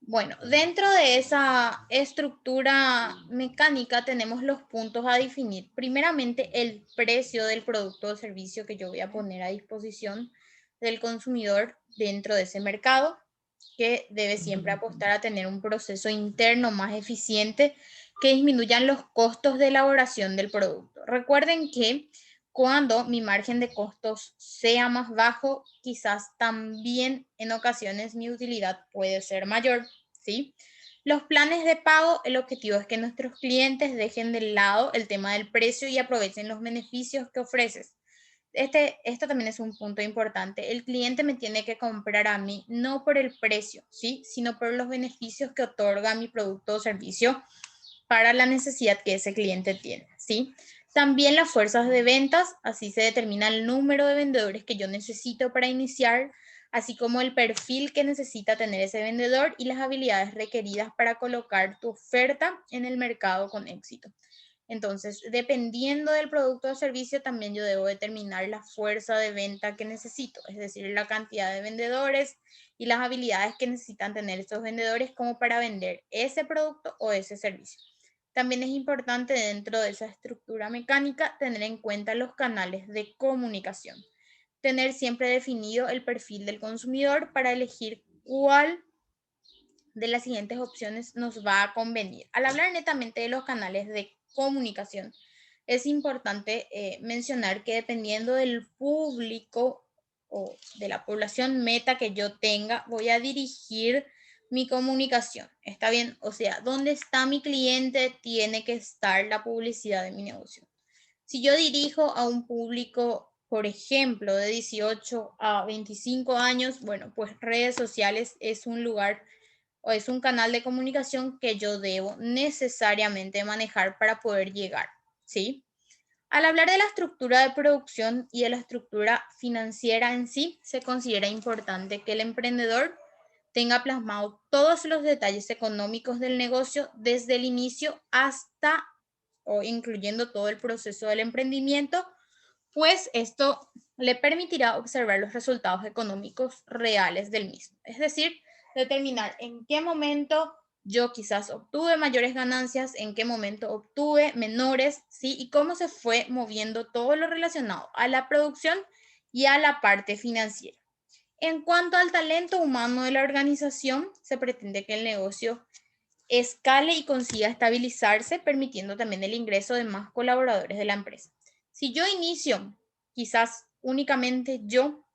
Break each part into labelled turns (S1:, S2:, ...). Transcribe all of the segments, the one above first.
S1: Bueno, dentro de esa estructura mecánica tenemos los puntos a definir. Primeramente, el precio del producto o servicio que yo voy a poner a disposición del consumidor dentro de ese mercado, que debe siempre apostar a tener un proceso interno más eficiente que disminuyan los costos de elaboración del producto. Recuerden que cuando mi margen de costos sea más bajo, quizás también en ocasiones mi utilidad puede ser mayor, ¿sí? Los planes de pago, el objetivo es que nuestros clientes dejen de lado el tema del precio y aprovechen los beneficios que ofreces. Esto también es un punto importante. El cliente me tiene que comprar a mí no por el precio, ¿sí? Sino por los beneficios que otorga mi producto o servicio para la necesidad que ese cliente tiene, ¿sí? También las fuerzas de ventas, así se determina el número de vendedores que yo necesito para iniciar, así como el perfil que necesita tener ese vendedor y las habilidades requeridas para colocar tu oferta en el mercado con éxito. Entonces, dependiendo del producto o servicio, también yo debo determinar la fuerza de venta que necesito, es decir, la cantidad de vendedores y las habilidades que necesitan tener estos vendedores como para vender ese producto o ese servicio. También es importante dentro de esa estructura mecánica tener en cuenta los canales de comunicación. Tener siempre definido el perfil del consumidor para elegir cuál de las siguientes opciones nos va a convenir. Al hablar netamente de los canales de comunicación, es importante mencionar que dependiendo del público o de la población meta que yo tenga, voy a dirigir mi comunicación. ¿Está bien? O sea, ¿dónde está mi cliente? Tiene que estar la publicidad de mi negocio. Si yo dirijo a un público, por ejemplo, de 18 a 25 años, bueno, pues redes sociales es un lugar o es un canal de comunicación que yo debo necesariamente manejar para poder llegar, ¿sí? Al hablar de la estructura de producción y de la estructura financiera en sí, se considera importante que el emprendedor tenga plasmado todos los detalles económicos del negocio desde el inicio hasta o incluyendo todo el proceso del emprendimiento, pues esto le permitirá observar los resultados económicos reales del mismo. Es decir, determinar en qué momento yo quizás obtuve mayores ganancias, en qué momento obtuve menores, ¿sí? Y cómo se fue moviendo todo lo relacionado a la producción y a la parte financiera. En cuanto al talento humano de la organización, se pretende que el negocio escale y consiga estabilizarse, permitiendo también el ingreso de más colaboradores de la empresa. Si yo inicio, quizás únicamente yo,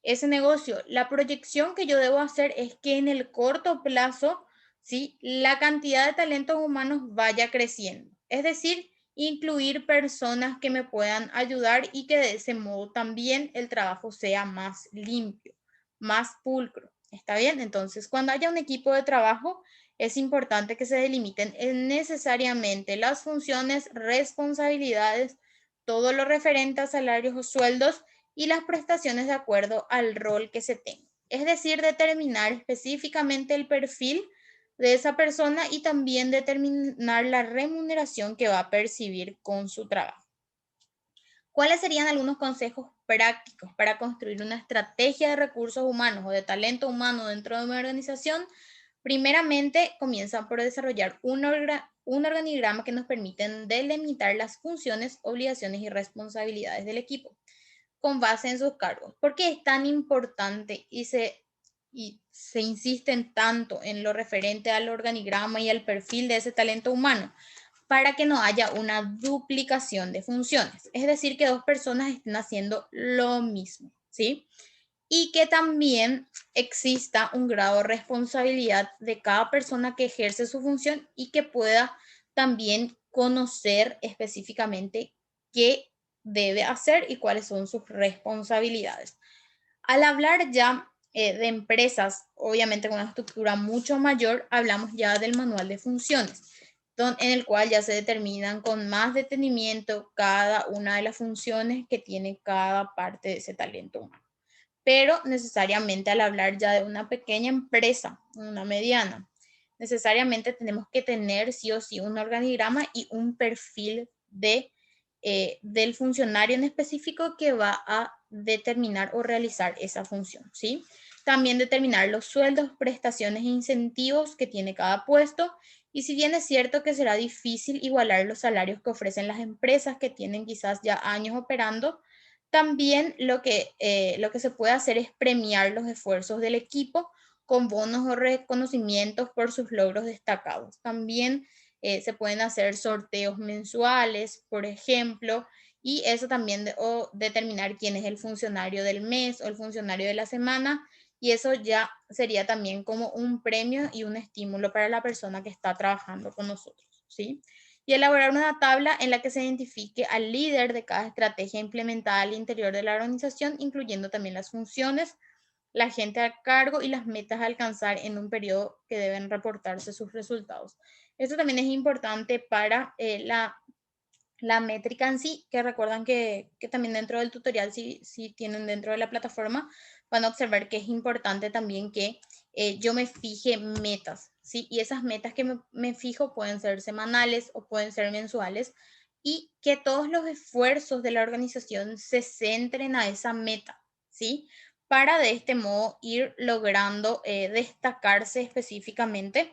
S1: ese negocio, la proyección que yo debo hacer es que en el corto plazo, ¿sí? La cantidad de talentos humanos vaya creciendo. Es decir, incluir personas que me puedan ayudar y que de ese modo también el trabajo sea más limpio, más pulcro. ¿Está bien? Entonces, cuando haya un equipo de trabajo, es importante que se delimiten necesariamente las funciones, responsabilidades, todo lo referente a salarios o sueldos y las prestaciones de acuerdo al rol que se tenga. Es decir, determinar específicamente el perfil de esa persona y también determinar la remuneración que va a percibir con su trabajo. ¿Cuáles serían algunos consejos prácticos para construir una estrategia de recursos humanos o de talento humano dentro de una organización? Primeramente, comienzan por desarrollar un organigrama que nos permiten delimitar las funciones, obligaciones y responsabilidades del equipo con base en sus cargos. ¿Por qué es tan importante y se insisten tanto en lo referente al organigrama y al perfil de ese talento humano? Para que no haya una duplicación de funciones, es decir, que dos personas estén haciendo lo mismo, ¿sí? Y que también exista un grado de responsabilidad de cada persona que ejerce su función y que pueda también conocer específicamente qué debe hacer y cuáles son sus responsabilidades. Al hablar ya de empresas, obviamente con una estructura mucho mayor, hablamos ya del manual de funciones, en el cual ya se determinan con más detenimiento cada una de las funciones que tiene cada parte de ese talento humano. Pero necesariamente al hablar ya de una pequeña empresa, una mediana, necesariamente tenemos que tener sí o sí un organigrama y un perfil del funcionario en específico que va a determinar o realizar esa función, ¿sí? También determinar los sueldos, prestaciones e incentivos que tiene cada puesto. Y si bien es cierto que será difícil igualar los salarios que ofrecen las empresas que tienen quizás ya años operando, también lo que se puede hacer es premiar los esfuerzos del equipo con bonos o reconocimientos por sus logros destacados. También se pueden hacer sorteos mensuales, por ejemplo, y eso también o determinar quién es el funcionario del mes o el funcionario de la semana, y eso ya sería también como un premio y un estímulo para la persona que está trabajando con nosotros, ¿sí? Y elaborar una tabla en la que se identifique al líder de cada estrategia implementada al interior de la organización, incluyendo también las funciones, la gente a cargo y las metas a alcanzar en un periodo que deben reportarse sus resultados. Esto también es importante para la métrica en sí, que recuerdan que también dentro del tutorial, si tienen dentro de la plataforma, van a observar que es importante también que yo me fije metas, ¿sí? Y esas metas que me fijo pueden ser semanales o pueden ser mensuales, y que todos los esfuerzos de la organización se centren a esa meta, ¿sí? Para de este modo ir logrando destacarse específicamente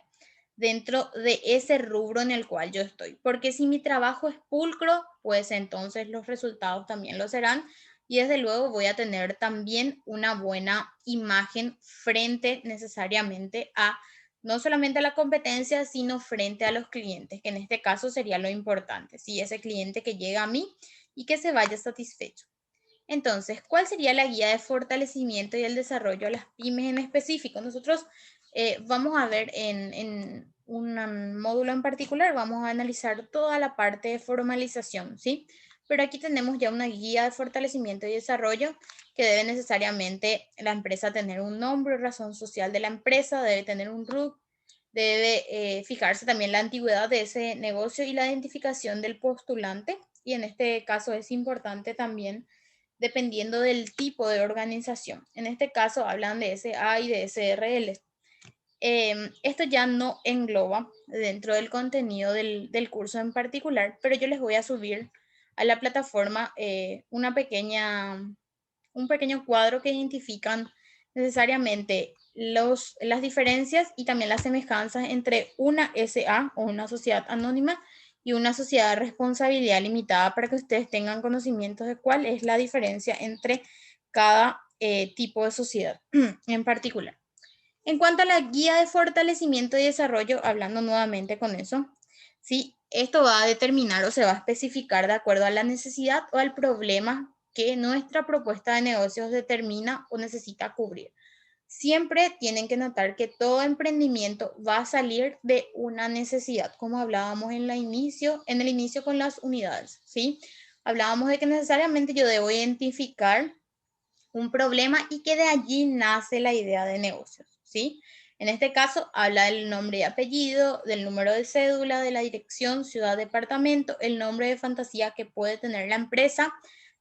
S1: dentro de ese rubro en el cual yo estoy. Porque si mi trabajo es pulcro, pues entonces los resultados también lo serán, y desde luego voy a tener también una buena imagen frente necesariamente a no solamente a la competencia, sino frente a los clientes, que en este caso sería lo importante, si ese cliente que llega a mí y que se vaya satisfecho. Entonces, ¿cuál sería la guía de fortalecimiento y el desarrollo a las pymes en específico? Nosotros vamos a ver en un módulo en particular, vamos a analizar toda la parte de formalización, ¿sí? Pero aquí tenemos ya una guía de fortalecimiento y desarrollo que debe necesariamente la empresa tener un nombre, razón social de la empresa, debe tener un RUC, debe fijarse también la antigüedad de ese negocio y la identificación del postulante. Y en este caso es importante también dependiendo del tipo de organización. En este caso hablan de SA y de SRL. Esto ya no engloba dentro del contenido del curso en particular, pero yo les voy a subir a la plataforma un pequeño cuadro que identifican necesariamente las diferencias y también las semejanzas entre una SA o una sociedad anónima y una sociedad de responsabilidad limitada, para que ustedes tengan conocimientos de cuál es la diferencia entre cada tipo de sociedad en particular. En cuanto a la guía de fortalecimiento y desarrollo, hablando nuevamente con eso, ¿sí? Esto va a determinar o se va a especificar de acuerdo a la necesidad o al problema que nuestra propuesta de negocios determina o necesita cubrir. Siempre tienen que notar que todo emprendimiento va a salir de una necesidad, como hablábamos en el inicio con las unidades, ¿sí? Hablábamos de que necesariamente yo debo identificar un problema y que de allí nace la idea de negocios, ¿sí? En este caso, habla del nombre y apellido, del número de cédula, de la dirección, ciudad, departamento, el nombre de fantasía que puede tener la empresa,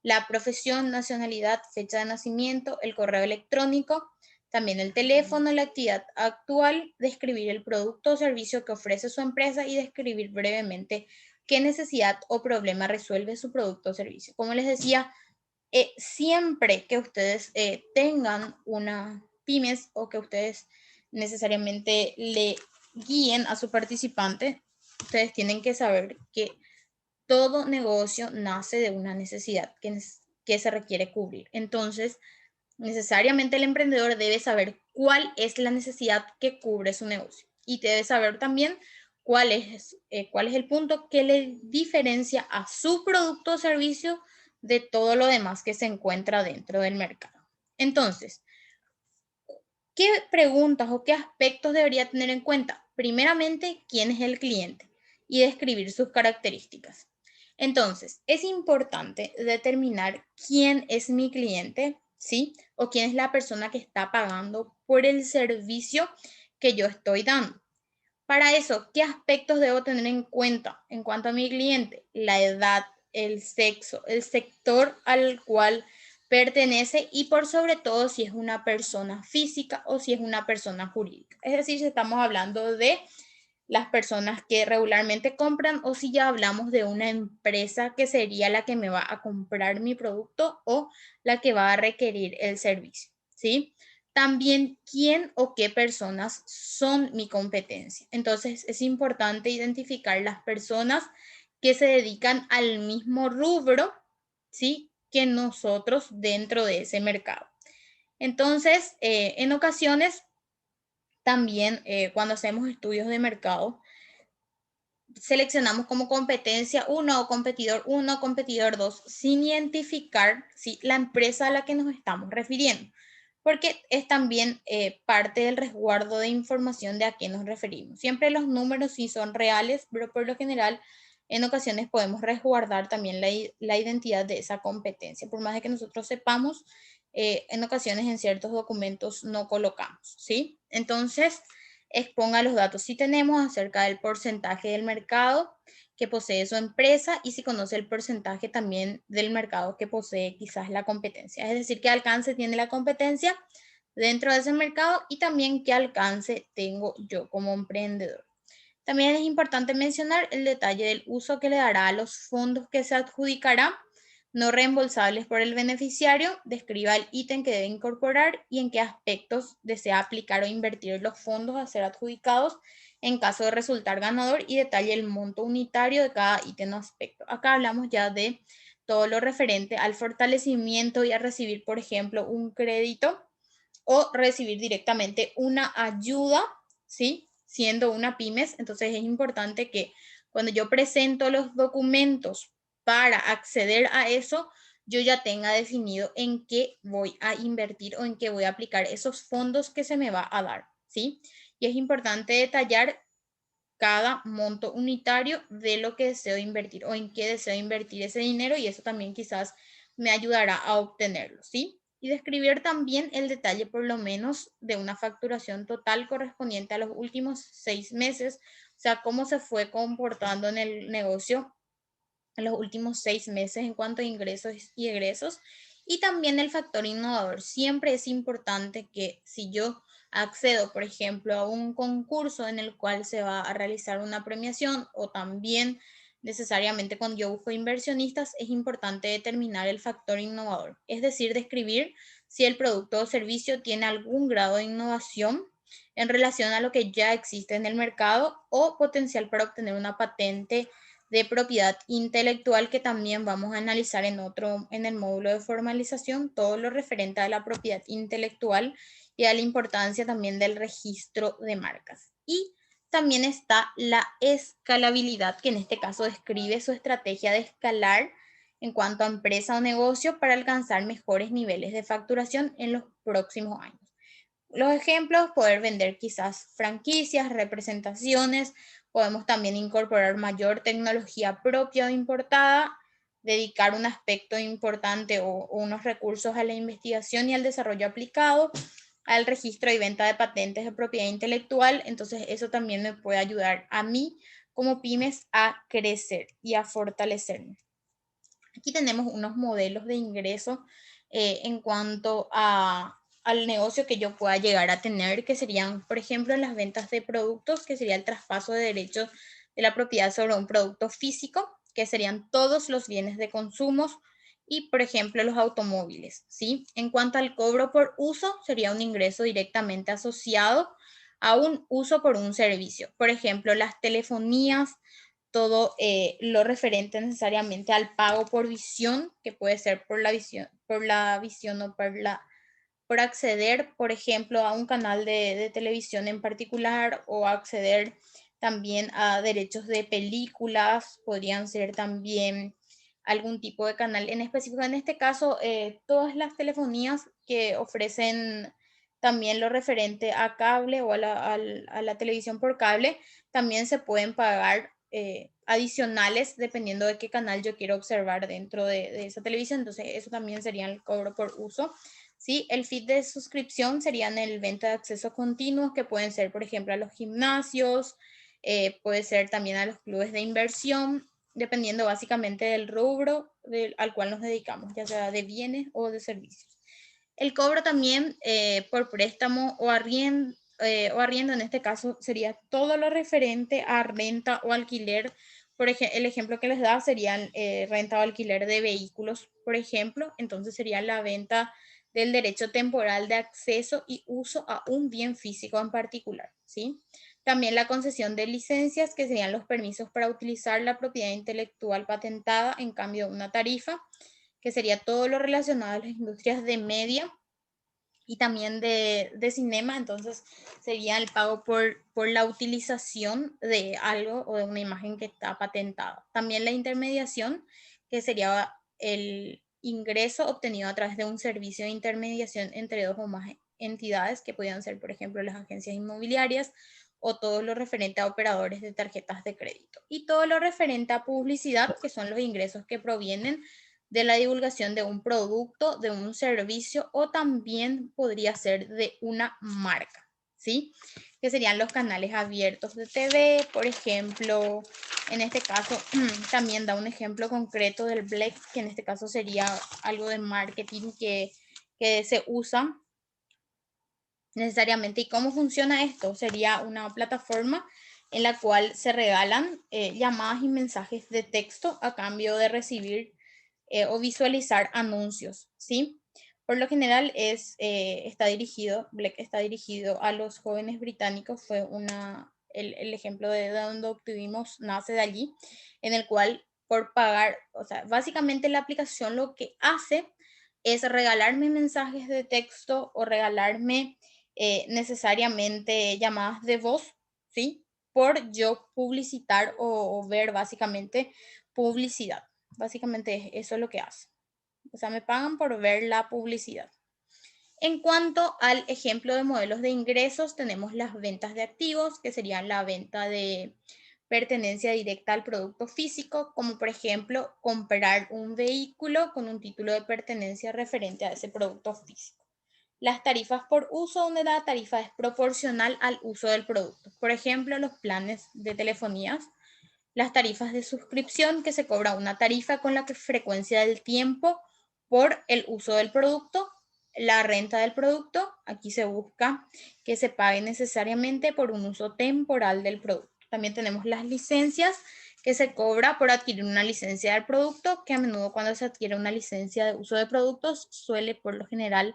S1: la profesión, nacionalidad, fecha de nacimiento, el correo electrónico, también el teléfono, la actividad actual, describir el producto o servicio que ofrece su empresa y describir brevemente qué necesidad o problema resuelve su producto o servicio. Como les decía, siempre que ustedes tengan una pymes o que ustedes necesariamente le guíen a su participante, ustedes tienen que saber que todo negocio nace de una necesidad que se requiere cubrir. Entonces, necesariamente el emprendedor debe saber cuál es la necesidad que cubre su negocio, y debe saber también cuál es el punto que le diferencia a su producto o servicio de todo lo demás que se encuentra dentro del mercado. Entonces, ¿qué preguntas o qué aspectos debería tener en cuenta? Primeramente, ¿quién es el cliente? Y describir sus características. Entonces, es importante determinar quién es mi cliente, ¿sí? O quién es la persona que está pagando por el servicio que yo estoy dando. Para eso, ¿qué aspectos debo tener en cuenta en cuanto a mi cliente? La edad, el sexo, el sector al cual pertenece y por sobre todo si es una persona física o si es una persona jurídica. Es decir, si estamos hablando de las personas que regularmente compran o si ya hablamos de una empresa que sería la que me va a comprar mi producto o la que va a requerir el servicio, ¿sí? también quién o qué personas son mi competencia. Entonces es importante identificar las personas que se dedican al mismo rubro, ¿sí?, que nosotros dentro de ese mercado. Entonces, en ocasiones también cuando hacemos estudios de mercado, seleccionamos como competencia 1 o competidor 1, competidor 2, sin identificar, ¿sí?, la empresa a la que nos estamos refiriendo, porque es también parte del resguardo de información de a qué nos referimos. Siempre los números sí son reales, pero por lo general en ocasiones podemos resguardar también la identidad de esa competencia, por más de que nosotros sepamos, en ocasiones en ciertos documentos no colocamos, ¿sí? Entonces, exponga los datos si tenemos acerca del porcentaje del mercado que posee su empresa y si conoce el porcentaje también del mercado que posee quizás la competencia. Es decir, qué alcance tiene la competencia dentro de ese mercado y también qué alcance tengo yo como emprendedor. También es importante mencionar el detalle del uso que le dará a los fondos que se adjudicará no reembolsables por el beneficiario, describa el ítem que debe incorporar y en qué aspectos desea aplicar o invertir los fondos a ser adjudicados en caso de resultar ganador y detalle el monto unitario de cada ítem o aspecto. Acá hablamos ya de todo lo referente al fortalecimiento y a recibir, por ejemplo, un crédito o recibir directamente una ayuda, ¿sí?, siendo una pymes. Entonces es importante que cuando yo presento los documentos para acceder a eso, yo ya tenga definido en qué voy a invertir o en qué voy a aplicar esos fondos que se me va a dar, ¿sí? Y es importante detallar cada monto unitario de lo que deseo invertir o en qué deseo invertir ese dinero y eso también quizás me ayudará a obtenerlo, ¿sí? Y describir también el detalle por lo menos de una facturación total correspondiente a los últimos 6 meses, o sea, cómo se fue comportando en el negocio en los últimos 6 meses en cuanto a ingresos y egresos. Y también el factor innovador. Siempre es importante que si yo accedo, por ejemplo, a un concurso en el cual se va a realizar una premiación o también necesariamente cuando yo busco inversionistas, es importante determinar el factor innovador. Es decir, describir si el producto o servicio tiene algún grado de innovación en relación a lo que ya existe en el mercado o potencial para obtener una patente de propiedad intelectual que también vamos a analizar en el módulo de formalización, todo lo referente a la propiedad intelectual y a la importancia también del registro de marcas. Y también está la escalabilidad, que en este caso describe su estrategia de escalar en cuanto a empresa o negocio para alcanzar mejores niveles de facturación en los próximos años. Los ejemplos, poder vender quizás franquicias, representaciones, podemos también incorporar mayor tecnología propia o importada, dedicar un aspecto importante o unos recursos a la investigación y al desarrollo aplicado, al registro y venta de patentes de propiedad intelectual. Entonces eso también me puede ayudar a mí como pymes a crecer y a fortalecerme. Aquí tenemos unos modelos de ingreso en cuanto al negocio que yo pueda llegar a tener, que serían, por ejemplo, las ventas de productos, que sería el traspaso de derechos de la propiedad sobre un producto físico, que serían todos los bienes de consumo y, por ejemplo, los automóviles, ¿sí? En cuanto al cobro por uso, sería un ingreso directamente asociado a un uso por un servicio. Por ejemplo, las telefonías, todo lo referente necesariamente al pago por visión, que puede ser por la visión o por acceder, por ejemplo, a un canal de televisión en particular o acceder también a derechos de películas, podrían ser también algún tipo de canal en específico. En este caso, todas las telefonías que ofrecen también lo referente a cable o a la televisión por cable, también se pueden pagar adicionales dependiendo de qué canal yo quiero observar dentro de esa televisión. Entonces, eso también sería el cobro por uso. ¿Sí? El feed de suscripción serían el venta de acceso continuos, que pueden ser, por ejemplo, a los gimnasios, puede ser también a los clubes de inversión, dependiendo básicamente del rubro al cual nos dedicamos, ya sea de bienes o de servicios. El cobro también por préstamo o arriendo, en este caso sería todo lo referente a renta o alquiler. Por ejemplo, el ejemplo que les da sería renta o alquiler de vehículos, por ejemplo. Entonces sería la venta del derecho temporal de acceso y uso a un bien físico en particular, ¿sí? También la concesión de licencias, que serían los permisos para utilizar la propiedad intelectual patentada en cambio de una tarifa, que sería todo lo relacionado a las industrias de media y también de cinema. Entonces sería el pago por la utilización de algo o de una imagen que está patentada. También la intermediación, que sería el ingreso obtenido a través de un servicio de intermediación entre dos o más entidades, que podían ser, por ejemplo, las agencias inmobiliarias o todo lo referente a operadores de tarjetas de crédito. Y todo lo referente a publicidad, que son los ingresos que provienen de la divulgación de un producto, de un servicio o también podría ser de una marca, ¿sí? Que serían los canales abiertos de TV, por ejemplo. En este caso también da un ejemplo concreto del Black, que en este caso sería algo de marketing que se usa necesariamente. ¿Y cómo funciona esto? Sería una plataforma en la cual se regalan llamadas y mensajes de texto a cambio de recibir o visualizar anuncios, ¿sí? Por lo general Black está dirigido a los jóvenes británicos. Fue el ejemplo de donde obtuvimos, nace de allí, en el cual por pagar, o sea, básicamente la aplicación lo que hace es regalarme mensajes de texto o regalarme necesariamente llamadas de voz, ¿sí? Por yo publicitar o ver básicamente publicidad. Básicamente eso es lo que hace. O sea, me pagan por ver la publicidad. En cuanto al ejemplo de modelos de ingresos, tenemos las ventas de activos, que serían la venta de pertenencia directa al producto físico, como por ejemplo comprar un vehículo con un título de pertenencia referente a ese producto físico. Las tarifas por uso, donde la tarifa es proporcional al uso del producto. Por ejemplo, los planes de telefonías. Las tarifas de suscripción, que se cobra una tarifa con la frecuencia del tiempo por el uso del producto. La renta del producto, aquí se busca que se pague necesariamente por un uso temporal del producto. También tenemos las licencias, que se cobra por adquirir una licencia del producto, que a menudo cuando se adquiere una licencia de uso de productos suele por lo general,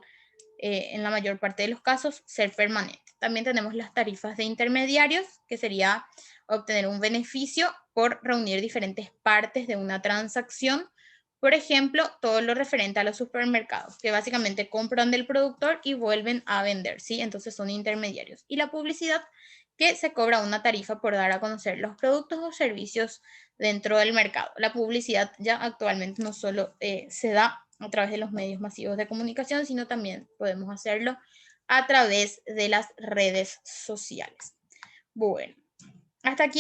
S1: en la mayor parte de los casos, ser permanente. También tenemos las tarifas de intermediarios, que sería obtener un beneficio por reunir diferentes partes de una transacción. Por ejemplo, todo lo referente a los supermercados, que básicamente compran del productor y vuelven a vender, ¿sí? Entonces son intermediarios. Y la publicidad, que se cobra una tarifa por dar a conocer los productos o servicios dentro del mercado. La publicidad ya actualmente no solo se da a través de los medios masivos de comunicación, sino también podemos hacerlo a través de las redes sociales. Bueno, hasta aquí